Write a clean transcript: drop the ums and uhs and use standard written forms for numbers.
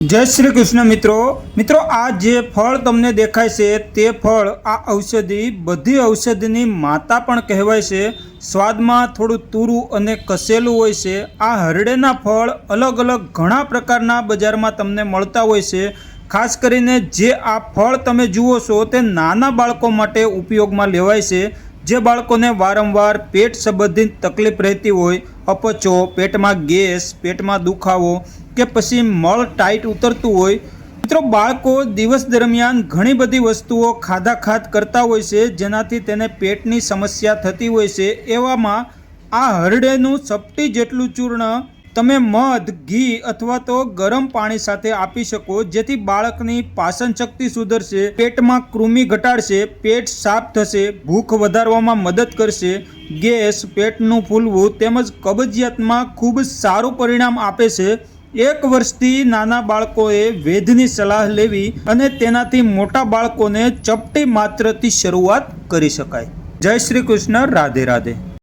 जय श्री कृष्ण। मित्रों आ जे फल तमने देखाय छे ते फल आ औषधि बधी औषधिनी माता पण कहेवाय छे। स्वाद में थोड़ू तुरु अने कसेलू होय छे। आ हरडेना फल अलग अलग घणा प्रकारना बजार में तमने मळता होय छे। खास करीने जे आ फल तमे जुओ छो ते नाना बाळको माटे उपयोग में लेवाय छे। जे बाळकोने वारंवार पेट संबंधित तकलीफ रहती होय, अपचो, पेट में गैस, पेट में दुखावो के पछी मळ टाइट उतरतुं होय, मित्रों बाळको दिवस दरमियान घणी बधी वस्तुओं खाधा खाध करता होय छे जेनाथी तेने पेटनी समस्या थती होय छे। एवामां आ हरडेनुं चपटी जेटलुं चूर्ण तमे मध, घी अथवा तो गरम पाणी साथे आपी शको, जेथी बाळकनी पाचन शक्ति सुधरशे, पेटमां कृमि घटाडशे, पेट साफ थशे, भूख वधारवामां मदद करशे, गैस, पेटनुं फूलवुं तेमज कबजियातमां खूब सारुं परिणाम आपे छे। 1 वर्षथी नाना बाळकोए वैद्यनी सलाह लेवी अने तेनाथी मोटा बाळकोने चपटी मात्रथी शरूआत करी शकाय। जय श्री कृष्ण। राधे राधे।